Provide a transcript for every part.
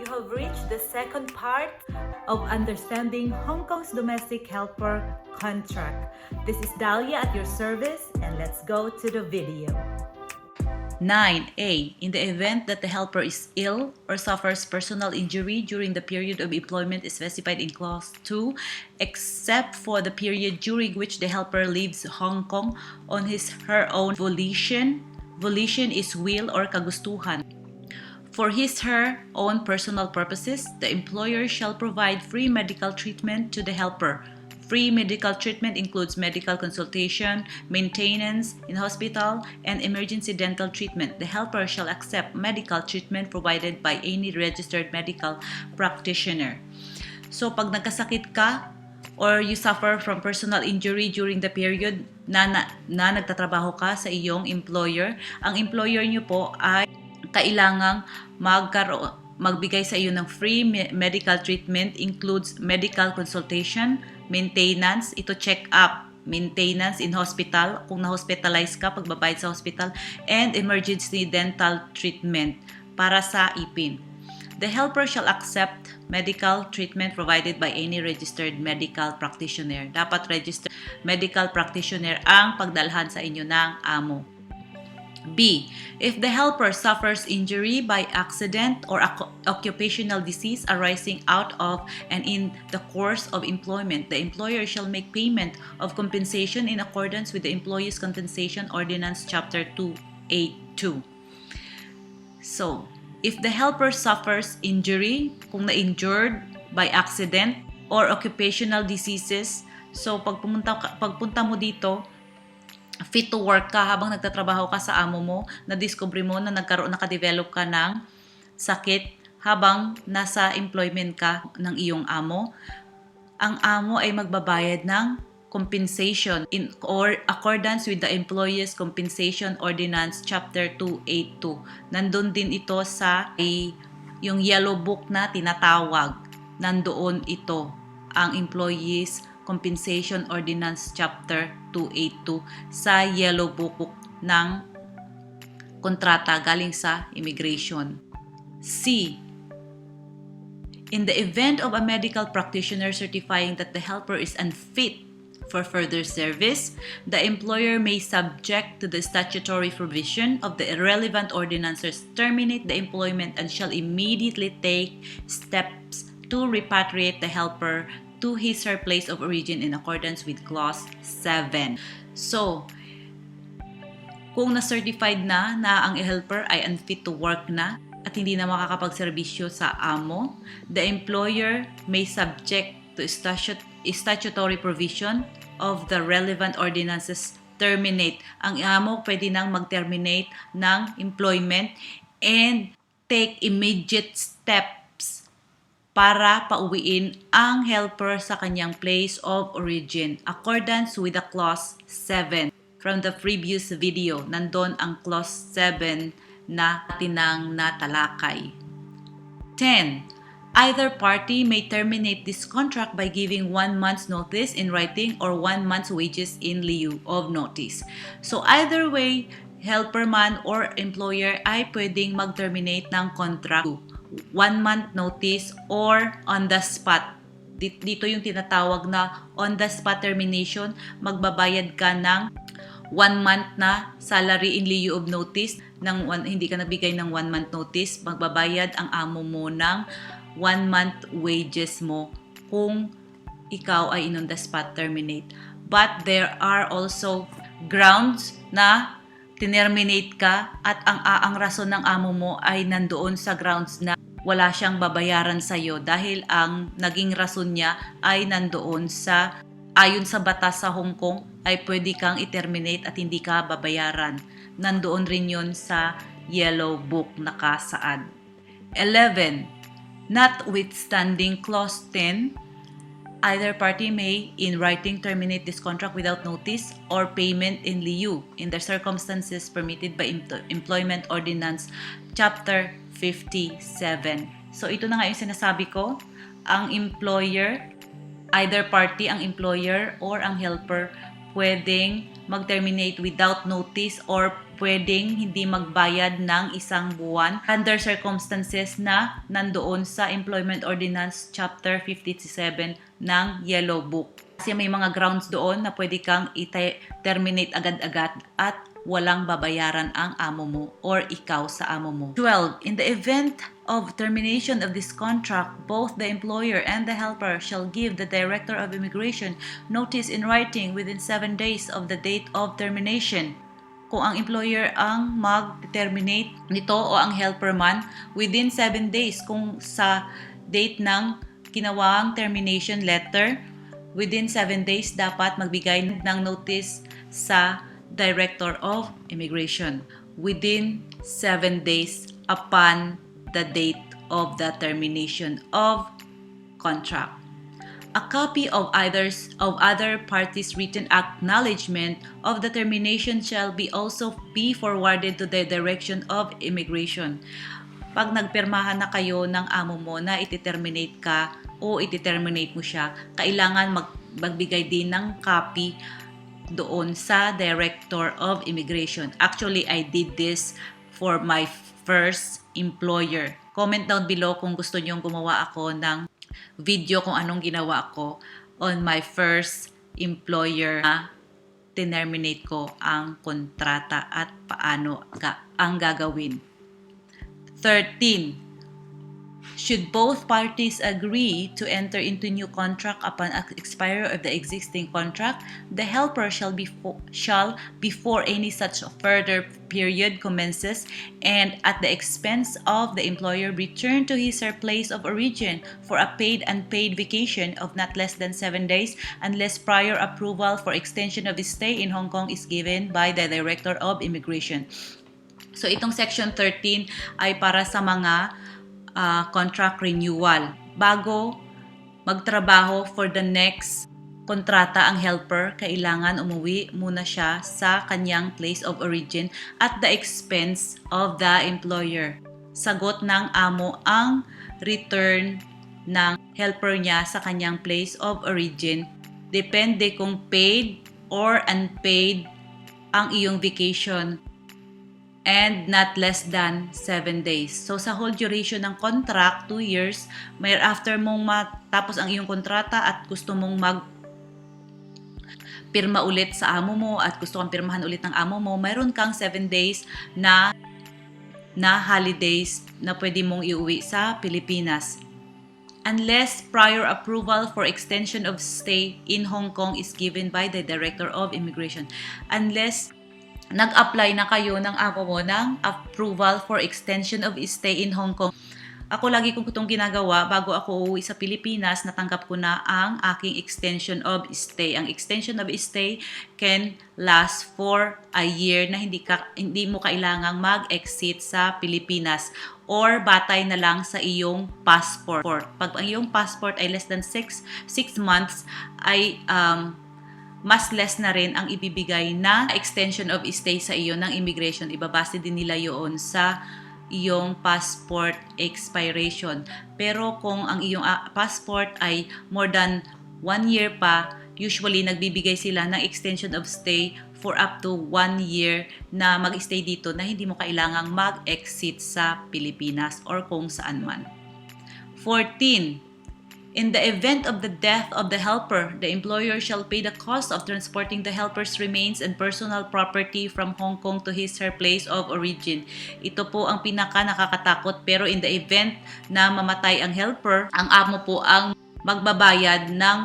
have reached the second part of understanding Hong Kong's domestic helper contract. This is Dalia at your service, and let's go to the video. 9A. In the event that the helper is ill or suffers personal injury during the period of employment specified in Clause 2, except for the period during which the helper leaves Hong Kong on his/her own volition. Volition is will or kagustuhan. For his/her own personal purposes, the employer shall provide free medical treatment to the helper. Free medical treatment includes medical consultation, maintenance in hospital, and emergency dental treatment. The helper shall accept medical treatment provided by any registered medical practitioner. So pag nagkasakit ka or you suffer from personal injury during the period na nagtatrabaho ka sa iyong employer, ang employer nyo po ay kailangang magbigay sa iyo ng free medical treatment, includes medical consultation, maintenance, ito check-up, maintenance in hospital, kung na-hospitalize ka, pagbabayad sa hospital, and emergency dental treatment para sa ipin. The helper shall accept medical treatment provided by any registered medical practitioner. Dapat registered medical practitioner ang pagdalhan sa inyo ng amo. B. If the helper suffers injury by accident or occupational disease arising out of and in the course of employment, the employer shall make payment of compensation in accordance with the Employees' Compensation Ordinance Chapter 282. So, if the helper suffers injury, kung na-injured by accident or occupational diseases, so pagpunta mo dito, fit to work ka habang nagtatrabaho ka sa amo mo, na-discover mo na nakadevelop ka ng sakit habang nasa employment ka ng iyong amo, ang amo ay magbabayad ng compensation in or accordance with the Employees' Compensation Ordinance Chapter 282. Nandun din ito sa yung yellow book na tinatawag. Nandoon ito, ang Employees' Compensation Ordinance Chapter 282 sa yellow book ng kontrata galing sa immigration. C. In the event of a medical practitioner certifying that the helper is unfit for further service, the employer may, subject to the statutory provision of the relevant ordinances, terminate the employment and shall immediately take steps to repatriate the helper to his/her place of origin in accordance with Clause 7. So, kung na-certified na ang helper ay unfit to work na at hindi na makakapagserbisyo sa amo, the employer may, subject to statutory provision of the relevant ordinances, terminate. Ang amo pwede nang mag-terminate ng employment and take immediate steps para pauwiin ang helper sa kanyang place of origin. Accordance with the Clause 7 from the previous video, nandun ang Clause 7 na tinang natalakay. 10. Either party may terminate this contract by giving 1 month's notice in writing or 1 month's wages in lieu of notice. So either way, helper man or employer ay pwedeng mag-terminate ng contract. 1 month notice or on the spot. Dito yung tinatawag na on the spot termination, magbabayad ka ng 1 month na salary in lieu of notice. Hindi ka nabigay ng 1 month notice, magbabayad ang amo mo ng 1 month wages mo kung ikaw ay in on the spot terminate. But there are also grounds na tinerminate ka at ang rason ng amo mo ay nandoon sa grounds na wala siyang babayaran sa iyo dahil ang naging rason niya ay nandoon sa ayon sa batas sa Hong Kong ay pwede kang i-terminate at hindi ka babayaran. Nandoon rin yon sa yellow book nakasaad. 11. Notwithstanding Clause 10, either party may in writing terminate this contract without notice or payment in lieu in the circumstances permitted by Employment Ordinance Chapter 57. So ito na nga yung sinasabi ko, ang employer, either party, ang employer or ang helper, pwedeng mag-terminate without notice or pwedeng hindi magbayad ng isang buwan under circumstances na nandoon sa Employment Ordinance Chapter 57 ng Yellow Book. Kasi may mga grounds doon na pwede kang i-terminate agad-agad at walang babayaran ang amo mo or ikaw sa amo mo. 12. In the event of termination of this contract, both the employer and the helper shall give the Director of Immigration notice in writing within 7 days of the date of termination. Kung ang employer ang mag-terminate nito o ang helper man, within 7 days kung sa date ng ginawang termination letter, within 7 days dapat magbigay ng notice sa Director of Immigration within 7 days upon the date of the termination of contract. A copy of other parties' written acknowledgement of the termination shall also be forwarded to the Direction of Immigration. Pag nagpirmahan na kayo ng amo mo na iti-terminate ka o iti-terminate mo siya, kailangan magbigay din ng copy doon sa Director of Immigration. Actually, I did this for my first employer. Comment down below kung gusto nyong gumawa ako ng video kung anong ginawa ko on my first employer na terminate ko ang kontrata at paano ang gagawin. 13. Should both parties agree to enter into new contract upon expiry of the existing contract, the helper shall before any such further period commences and at the expense of the employer return to his or her place of origin for a paid and unpaid vacation of not less than 7 days unless prior approval for extension of his stay in Hong Kong is given by the Director of Immigration. So itong section 13 ay para sa mga contract renewal. Bago magtrabaho for the next kontrata ang helper, kailangan umuwi muna siya sa kanyang place of origin at the expense of the employer. Sagot ng amo ang return ng helper niya sa kanyang place of origin. Depende kung paid or unpaid ang iyong vacation and not less than 7 days. So sa whole duration ng contract, 2 years, may after mong matapos ang iyong kontrata at gusto mong pirma ulit sa amo mo at gusto kang pirmahan ulit ng amo mo, mayroon kang 7 days na holidays na pwede mong iuwi sa Pilipinas. Unless prior approval for extension of stay in Hong Kong is given by the Director of Immigration. Unless nag-apply na kayo ng amo mo ng approval for extension of stay in Hong Kong. Ako lagi kong itong ginagawa bago ako uuwi sa Pilipinas, natanggap ko na ang aking extension of stay. Ang extension of stay can last for a year na hindi mo kailangang mag-exit sa Pilipinas or batay na lang sa iyong passport. Pag ang iyong passport ay less than 6 months ay mas less na rin ang ibibigay na extension of stay sa iyo ng immigration. Ibabase din nila yun sa iyong passport expiration. Pero kung ang iyong passport ay more than 1 year pa, usually nagbibigay sila ng extension of stay for up to 1 year na mag-stay dito na hindi mo kailangang mag-exit sa Pilipinas or kung saan man. 14. In the event of the death of the helper, the employer shall pay the cost of transporting the helper's remains and personal property from Hong Kong to his or her place of origin. Ito po ang pinaka nakakatakot, pero in the event na mamatay ang helper, ang amo po ang magbabayad ng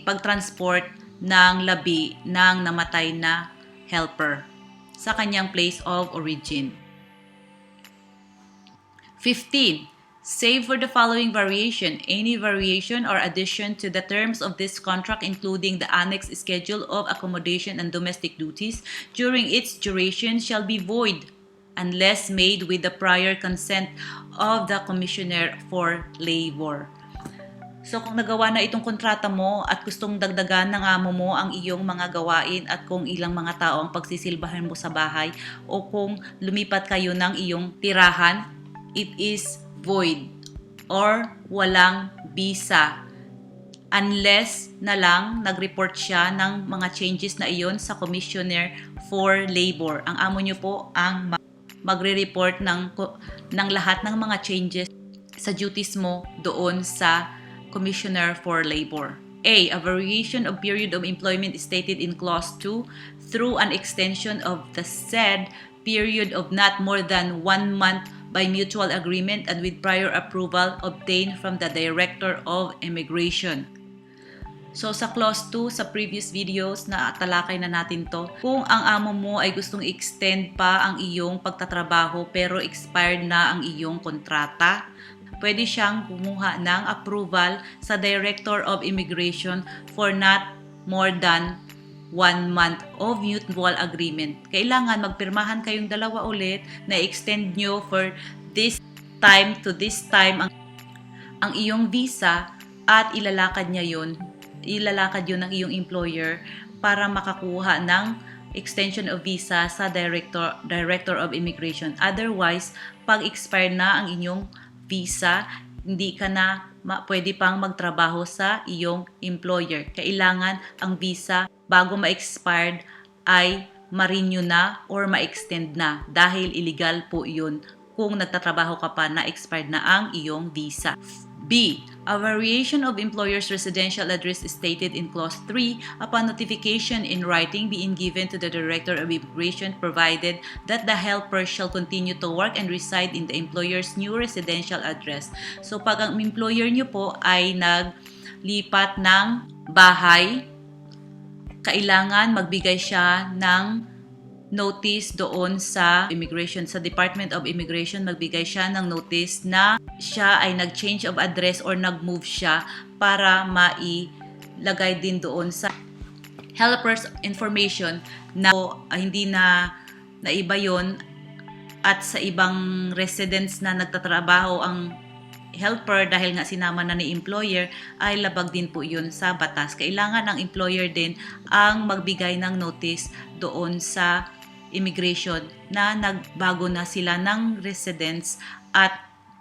pag-transport ng labi ng namatay na helper sa kanyang place of origin. 15. Save for the following variation. Any variation or addition to the terms of this contract, including the annex schedule of accommodation and domestic duties, during its duration shall be void unless made with the prior consent of the Commissioner for Labor. So kung nagawa na itong kontrata mo at gustong dagdagan ng amo mo ang iyong mga gawain at kung ilang mga tao ang pagsisilbahan mo sa bahay o kung lumipat kayo ng iyong tirahan, it is void or walang visa unless na lang nag-report siya ng mga changes na iyon sa Commissioner for labor. Ang amo nyo po ang magre-report ng lahat ng mga changes sa duties mo doon sa Commissioner for Labor. A variation of period of employment is stated in Clause 2 through an extension of the said period of not more than 1 month by mutual agreement and with prior approval obtained from the Director of Immigration. So sa Clause 2, sa previous videos na talakay na natin to, kung ang amo mo ay gustong extend pa ang iyong pagtatrabaho pero expired na ang iyong kontrata, pwede siyang kumuha ng approval sa Director of Immigration for not more than 1 month of mutual agreement. Kailangan magpirmahan kayong dalawa ulit na extend nyo for this time to this time ang iyong visa at ilalakad yun ng iyong employer para makakuha ng extension of visa sa Director of Immigration. Otherwise, pag expired na ang inyong visa, hindi ka na pwede pang magtrabaho sa iyong employer. Kailangan ang visa bago ma-expired ay ma-renew na or ma-extend na dahil illegal po yun kung nagtatrabaho ka pa na expired na ang iyong visa. B. A variation of employer's residential address is stated in Clause 3 upon notification in writing being given to the Director of Immigration provided that the helper shall continue to work and reside in the employer's new residential address. So pag ang employer nyo po ay naglipat ng bahay, kailangan magbigay siya ng notice doon sa immigration, sa Department of Immigration, magbigay siya ng notice na siya ay nag-change of address or nag-move siya para mailagay din doon sa helper's information na hindi na iba yon at sa ibang residents na nagtatrabaho ang helper dahil nga sinama na ni employer ay labag din po yun sa batas. Kailangan ang employer din ang magbigay ng notice doon sa immigration na nagbago na sila ng residence at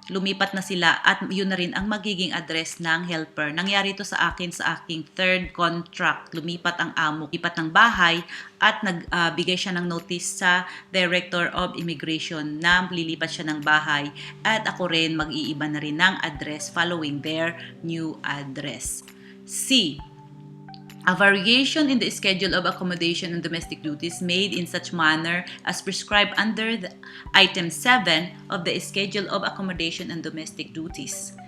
lumipat na sila at yun na rin ang magiging address ng helper. Nangyari ito sa akin sa aking third contract. Lumipat ang amo, lipat ng bahay at nagbigay siya ng notice sa Director of Immigration na lilipat siya ng bahay at ako rin mag-iiba na rin ng address following their new address. C. A variation in the schedule of accommodation and domestic duties made in such manner as prescribed under the Item 7 of the Schedule of Accommodation and Domestic Duties.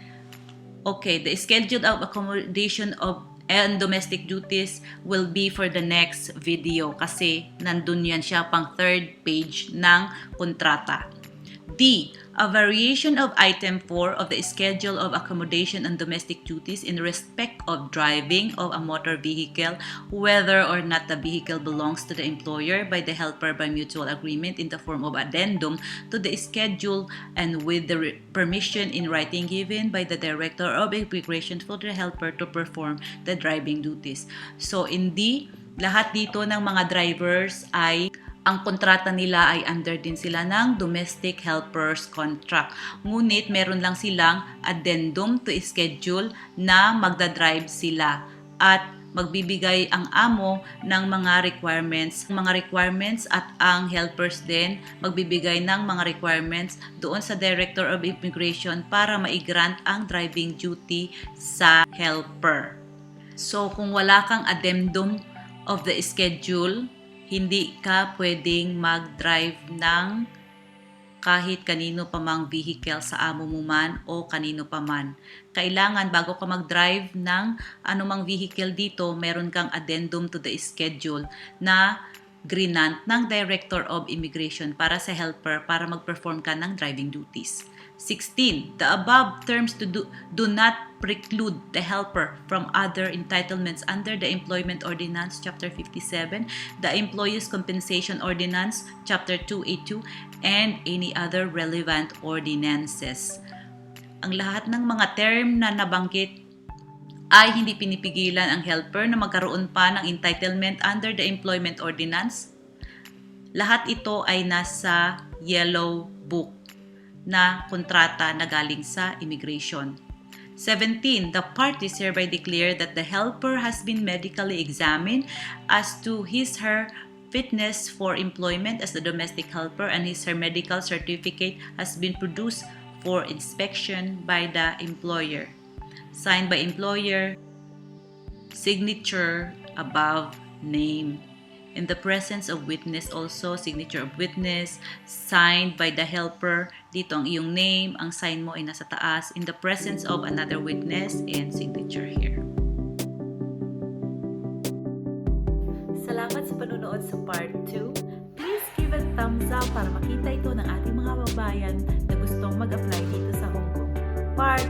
Okay, the Schedule of Accommodation and Domestic Duties will be for the next video kasi nandun yan siya pang third page ng kontrata. D. A variation of Item 4 of the Schedule of Accommodation and Domestic Duties in respect of driving of a motor vehicle, whether or not the vehicle belongs to the employer by the helper by mutual agreement in the form of addendum to the schedule and with the permission in writing given by the Director of Immigration for the helper to perform the driving duties. So, in D, lahat dito ng mga drivers ay ang kontrata nila ay under din sila ng domestic helpers contract. Ngunit meron lang silang addendum to schedule na magdadrive sila at magbibigay ang amo ng mga requirements at ang helpers din magbibigay ng mga requirements doon sa Director of Immigration para ma-grant ang driving duty sa helper. So kung wala kang addendum of the schedule, hindi ka pwedeng mag-drive ng kahit kanino pa mang vehicle sa amo mo man o kanino pa man. Kailangan bago ka mag-drive ng anumang vehicle dito, meron kang addendum to the schedule na grinant ng Director of Immigration para sa helper para mag-perform ka ng driving duties. 16. The above terms do not preclude the helper from other entitlements under the Employment Ordinance, Chapter 57, the Employees Compensation Ordinance, Chapter 282, and any other relevant ordinances. Ang lahat ng mga term na nabanggit ay hindi pinipigilan ang helper na magkaroon pa ng entitlement under the Employment Ordinance. Lahat ito ay nasa yellow book na kontrata na galing sa immigration. 17. The parties hereby declare that the helper has been medically examined as to his/her Fitness for employment as a domestic helper, and her medical certificate has been produced for inspection by the employer. Signed by employer. Signature above name. In the presence of witness also, signature of witness, signed by the helper. Dito ang iyong name, ang sign mo ay nasa taas. In the presence of another witness, and signature here. Salamat sa panunood sa part 2. Please give a thumbs up para makita ito ng ating mga kababayan na gustong mag-apply dito sa Hong Kong. Part